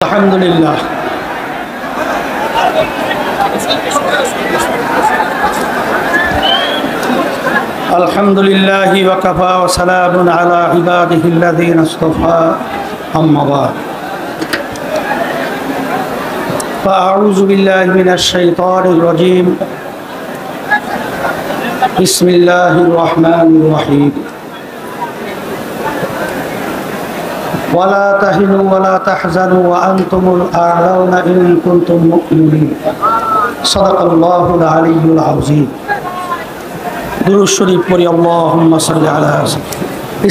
আলহামদুলিল্লাহ আলহামদুলিল্লাহি ওয়া কাফা ওয়া সালামুন আলা ইবাদিহিল্লাযীনা ইসতাফা আম্মা বা'দ ফাআউযু বিল্লাহি মিনাশ শাইতানির রাজীম বিসমিল্লাহির রহমানির রহিম ولا تهنوا ولا تحزنوا وأنتم الأعلون إن كنتم مؤمنين صدق الله العلي العظيم দুরূদ শরীফ পড়ি আল্লাহুম্মা সাল্লি আলা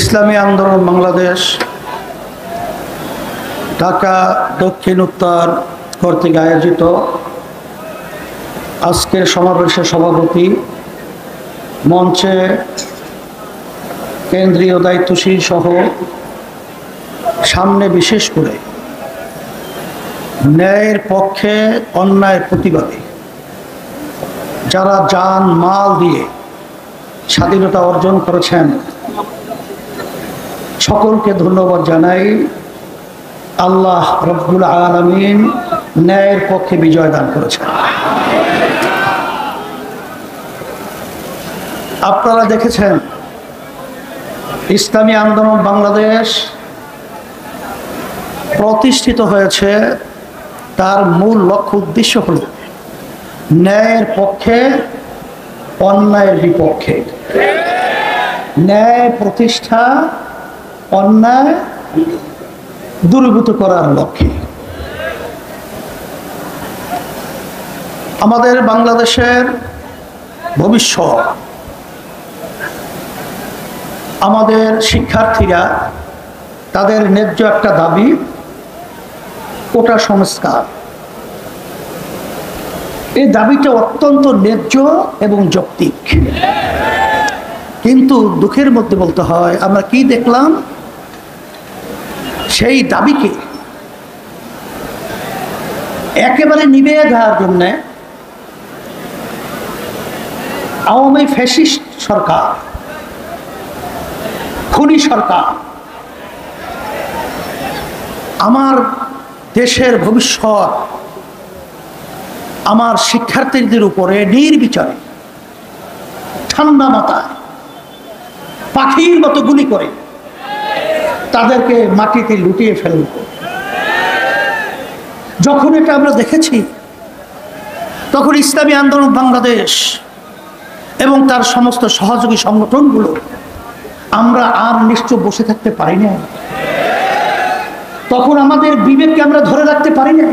ইসলামী আন্দোলন বাংলাদেশ ঢাকা দক্ষিণ উত্তর কর্তৃক আয়োজিত আজকের সমাবেশের সভাপতি মঞ্চে কেন্দ্রীয় দায়িত্বশীল সহ সামনে বিশেষ করে ন্যায়ের পক্ষে অন্যায়ের প্রতিবাদে যারা জান মাল দিয়ে স্বাধীনতা অর্জন করেছেন সকলকে ধন্যবাদ জানাই। আল্লাহ রব্বুল আলামিন ন্যায়ের পক্ষে বিজয় দান করেছেন। আপনারা দেখেছেন ইসলামী আন্দোলন বাংলাদেশ প্রতিষ্ঠিত হয়েছে, তার মূল লক্ষ্য উদ্দেশ্য হল ন্যায়ের পক্ষে অন্যায়ের বিপক্ষে, ন্যায় প্রতিষ্ঠা, অন্যায় দূরীভূত করার লক্ষ্যে। আমাদের বাংলাদেশের ভবিষ্যৎ, আমাদের শিক্ষার্থীরা তাদের ন্যায্য একটা দাবি, কোটা সংস্কার। এই দাবিটা অত্যন্ত ন্যায্য এবং যৌক্তিক, কিন্তু দুঃখের মধ্যে বলতে হয় আমরা কি দেখলাম, সেই দাবিকে একেবারে নিভিয়ে দেওয়ার জন্যে আওয়ামী ফ্যাসিস্ট সরকার, খুনি সরকার আমার দেশের ভবিষ্যৎ, আমার শিক্ষার্থীদের উপরে নির্বিচারে ঠান্ডা মাথায় পাখির মতো গুলি করে তাদেরকে মাটিতে লুটিয়ে ফেলল। যখন এটা আমরা দেখেছি তখন ইসলামী আন্দোলন বাংলাদেশ এবং তার সমস্ত সহযোগী সংগঠনগুলো আমরা আর নিশ্চয় বসে থাকতে পারি না। তখন আমাদের বিবেককে আমরা ধরে রাখতে পারি না,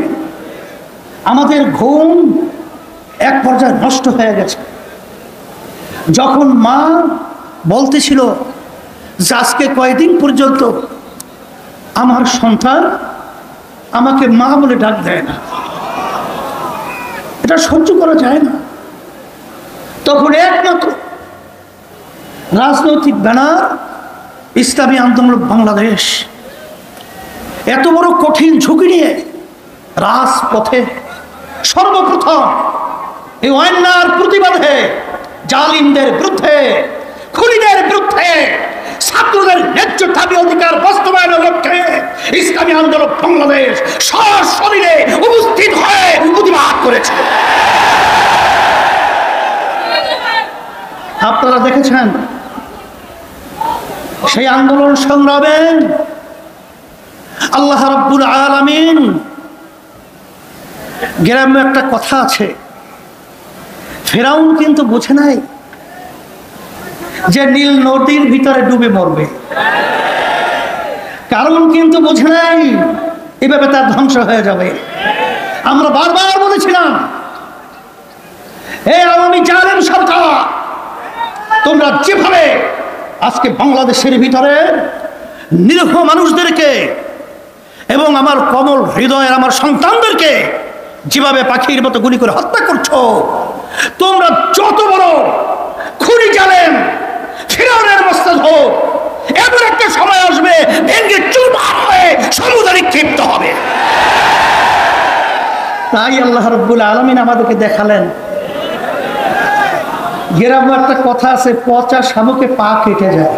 আমাদের ঘুম এক পর্যায়ে নষ্ট হয়ে গেছে। যখন মা বলতেছিল যে আজকে কয়েকদিন পর্যন্ত আমার সন্তান আমাকে মা বলে ডাক দেয় না, এটা সহ্য করা যায় না, তখন একমাত্র রাজনৈতিক ব্যানার ইসলামী আন্দোলন বাংলাদেশ এত বড় কঠিন ঝুঁকি নিয়ে রাজপথে সর্বপ্রথম এই অন্যায়ের প্রতিবাদে, জালিমদের বিরুদ্ধে, খুনিদের বিরুদ্ধে, ছাত্রদের ন্যায্য দাবি অধিকার বাস্তবায়নের লক্ষ্যে ইসলামী আন্দোলন বাংলাদেশ সশরীরে উপস্থিত হয়ে প্রতিবাদ করেছে। আপনারা দেখেছেন সেই আন্দোলন সংগ্রামে আল্লাহ রাব্বুল আলামিন, গ্রামে একটা কথা আছে, ফেরাউন কিন্তু বুঝে নাই যে নীল নদীর ভিতরে ডুবে মরবে, কারণ কিন্তু বুঝে নাই এভাবে তার ধ্বংস হয়ে যাবে। আমরা বারবার বলেছিলাম, এই আওয়ামী জালেম সরকার, তোমরা যেভাবে আজকে বাংলাদেশের ভিতরে নিরীহ মানুষদেরকে এবং আমার কোমল হৃদয়ের আমার সন্তানদেরকে যেভাবে পাখির মতো গুলি করে হত্যা করছো, তোমরা যত বড় খুনি জালেম ফিরআউনের মস্তক হোক, এমন একটা সময় আসবে ভেঙে চুরমার হয়ে সমুদ্রে নিক্ষিপ্ত হবে। তাই আল্লাহ রাব্বুল আলামিন আমাদেরকে দেখালেন। গ্রামে একটা কথা আছে, পচা শামুকে পা কেটে যায়।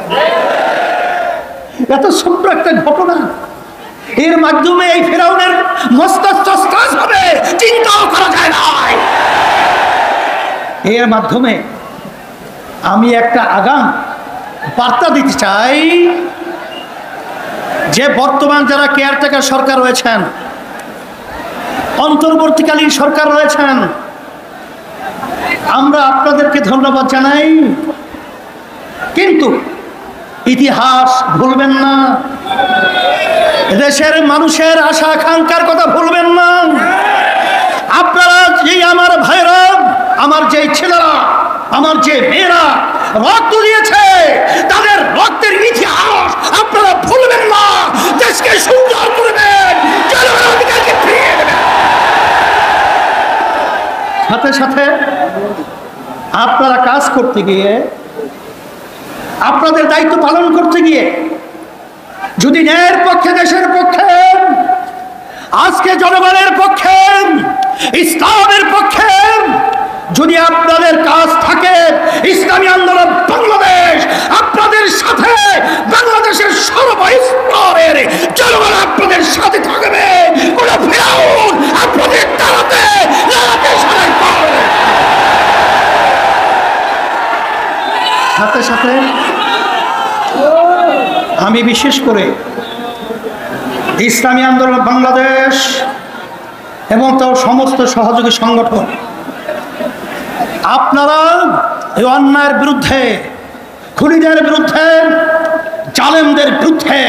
এত ছোট্ট একটা ঘটনা এর মাধ্যমে এই ফেরাউনের মস্তক হবে, চিন্তাও করা যায় না। এর মাধ্যমে আমি একটা আগাম বার্তা দিতে চাই যে বর্তমান যারা কেয়ারটেকার সরকার রয়েছেন, অন্তর্বর্তীকালীন সরকার রয়েছেন, আমরা আপনাদেরকে ধন্যবাদ জানাই, কিন্তু ইতিহাস ভুলবেন না, দেশের মানুষের আশা আকাঙ্ক্ষার কথা ভুলবেন না। আপনারা যে আমার ভাইরা, আমার যে ছেলেরা, আমার যে মেয়েরা রক্ত দিয়েছে, তাদের রক্তের ইতিহাস আপনারা ভুলবেন না। দেশকে সুন্দর করবেন, জনগণের অধিকারকে ফিরিয়ে দেবেন। সাথে সাথে আপনারা কাজ করতে গিয়ে, আপনাদের দায়িত্ব পালন করতে গিয়ে যদি ন্যায়ের পক্ষে, দেশের পক্ষে, আজকে জনগণের পক্ষে, ইসলামের পক্ষে যদি আপনাদের কাজ থাকে, ইসলামী আন্দোলন বাংলাদেশ আপনাদের সাথে, বাংলাদেশের সর্বস্তরের জনগণ আপনাদের সাথে থাকবে। কোন ফেরাউন আপনাদের তাড়াতে সাথে সাথে আমি বিশেষ করে ইসলামী আন্দোলন বাংলাদেশ এবং তার সমস্ত সহযোগী সংগঠন, আপনারা এই অন্যায়ের বিরুদ্ধে, খুনিদের বিরুদ্ধে, জালেমদের বিরুদ্ধে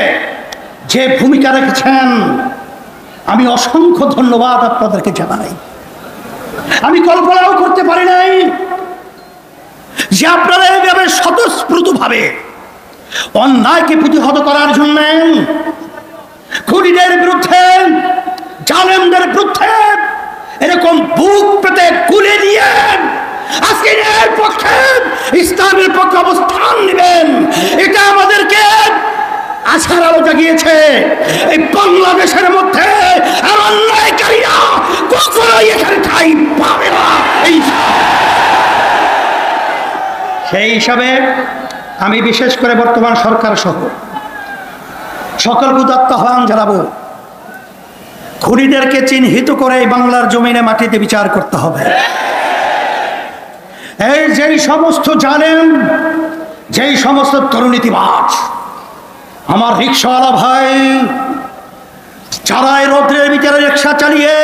যে ভূমিকা রেখেছেন, আমি অসংখ্য ধন্যবাদ আপনাদেরকে জানাই। আমি কল্পনাও করতে পারি নাই যে আপনারা এইভাবে স্বতঃস্ফূর্তভাবে অন্যায়কে প্রতিহত করার জন্য, খুনিদের বিরুদ্ধে, জালেমদের বিরুদ্ধে এরকম বুক পেতে কুলে নিয়ে আজকে এর পক্ষে, ইসলামের পক্ষে অবস্থান নেবেন। এটা আমাদেরকে আশার আলো জাগিয়েছে। এই বাংলাদেশের মধ্যে আর অন্যায়কারীরা কখনোই এখানে ঠাঁই পাবে না। সেই হিসাবে আমি বিশেষ করে বর্তমান সরকার সহ সকলকে উদাত্ত আহ্বান জানাবো, খুনিদেরকে চিহ্নিত করে বাংলার জমিনে মাটিতে বিচার করতে হবে। এই যেই সমস্ত জালেম, যেই সমস্ত দুর্নীতিবাজ, আমার রিক্সাওয়ালা ভাই, যারা এই রৌদ্রের ভিতরে রিক্সা চালিয়ে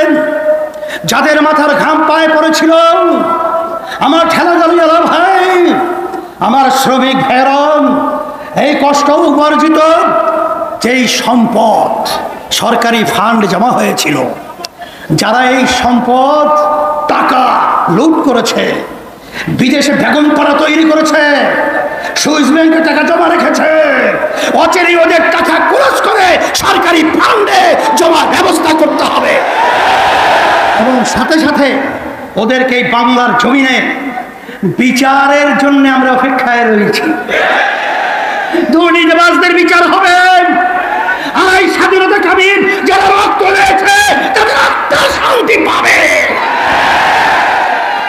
যাদের মাথার ঘাম পায়ে পড়েছিল, আমার ঠেলা গাড়িওয়ালা ভাই, আমার শ্রমিক ভাইরা, এই কষ্ট উপার্জিত যেই সম্পদ সরকারি ফান্ড জমা হয়েছিল, যারা এই সম্পদ টাকা লুট করেছে, বিদেশে বেগমপাড়া তৈরি করেছে, সুইস ব্যাংকে টাকা জমা রেখেছে, অচেরেই ওদের টাকা খরচ করে সরকারি ফান্ডে জমার ব্যবস্থা করতে হবে। এবং সাথে সাথে ওদেরকে বাংলার জমিনে বিচারের জন্য আমরা অপেক্ষায় রয়েছি। দুর্নীতিবাজদের বিচার হবে, আর এই স্বাধীনতাকামী যারা রক্ত দিয়েছে তাদের আত্মা শান্তি পাবে।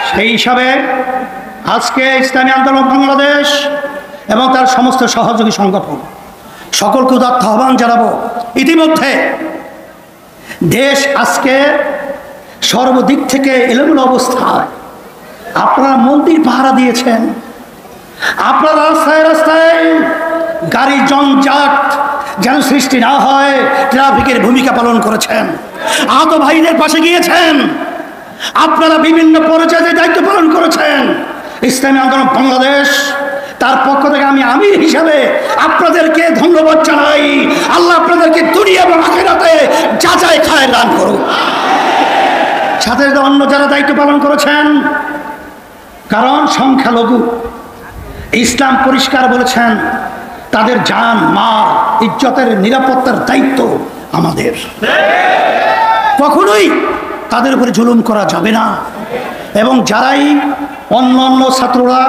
সেই হিসাবে আজকে ইসলামী আন্দোলন বাংলাদেশ এবং তার সমস্ত সহযোগী সংগঠন সকলকে উদাত্ত আহ্বান জানাবো। ইতিমধ্যে দেশ আজকে সর্বদিক থেকে এলোমেলো অবস্থায়, আপনারা মন্দির পাহারা দিয়েছেন, আপনারা রাস্তায় রাস্তায় গাড়ি জঞ্জাট যেন সৃষ্টি না হয় ট্রাফিকের ভূমিকা পালন করেছেন, আহত ভাইদের পাশে গিয়েছেন, আপনারা বিভিন্ন পর্যায়ে দায়িত্ব পালন করেছেন। ইসলামী আন্দোলন বাংলাদেশ তার পক্ষ থেকে আমি আমির হিসাবে আপনাদেরকে ধন্যবাদ জানাই। আল্লাহ আপনাদেরকে দুনিয়া এবং আখিরাতে যাচাই খায় দান করুন। সাথে অন্য যারা দায়িত্ব পালন করেছেন, কারণ সংখ্যালঘু, ইসলাম পরিষ্কার বলেছেন তাদের জান, মাল, ইজ্জতের নিরাপত্তার দায়িত্ব আমাদের। কখনোই তাদের উপরে জুলুম করা যাবে না। এবং যারাই অন্যান্য ছাত্ররা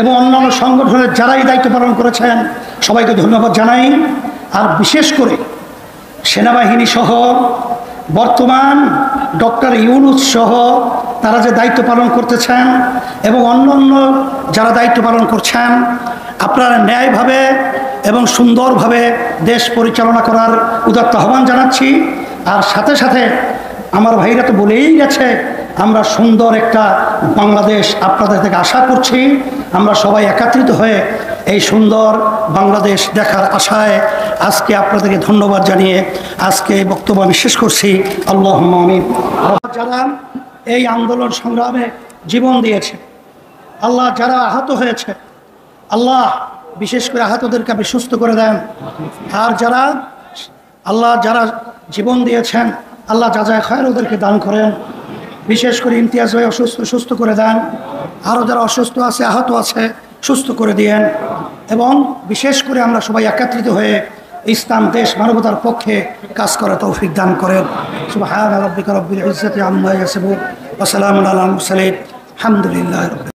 এবং অন্যান্য সংগঠনের যারাই দায়িত্ব পালন করেছেন সবাইকে ধন্যবাদ জানাই। আর বিশেষ করে সেনাবাহিনী সহ বর্তমান ডক্টর ইউনূস সহ তারা যে দায়িত্ব পালন করতেছেন এবং অন্যান্য যারা দায়িত্ব পালন করছেন, আপনারা ন্যায়ভাবে এবং সুন্দরভাবে দেশ পরিচালনা করার উদাত্ত আহ্বান জানাচ্ছি। আর সাথে সাথে আমার ভাইরা তো বলেই গেছে, আমরা সুন্দর একটা বাংলাদেশ আপনাদের থেকে আশা করছি। আমরা সবাই একত্রিত হয়ে এই সুন্দর বাংলাদেশ দেখার আশায় আজকে আপনাদেরকে ধন্যবাদ জানিয়ে আজকে বক্তব্য আমি শেষ করছি। আল্লাহুম্মা আমিন। যারা এই আন্দোলন সংগ্রামে জীবন দিয়েছে, আল্লাহ যারা আহত হয়েছে, আল্লাহ বিশেষ করে আহতদেরকে আপনি সুস্থ করে দেন। আর যারা জীবন দিয়েছেন, আল্লাহ যাজায় খায়ের ওদেরকে দান করেন। বিশেষ করে ইমতিয়াজ হয়ে সুস্থ করে দেন। আরও যারা অসুস্থ আছে, আহত আছে, সুস্থ করে দিয়েন। এবং বিশেষ করে আমরা সবাই একত্রিত হয়ে ইসলাম দেশ মানবতার পক্ষে কাজ করে তৌফিক দান করেন। সুবহান রাব্বিকা রাব্বিল ইজ্জাতি আম্মা ইয়াসিফুন ওয়া সালামুন আলাল মুরসালিন আলহামদুলিল্লাহি রাব্বিল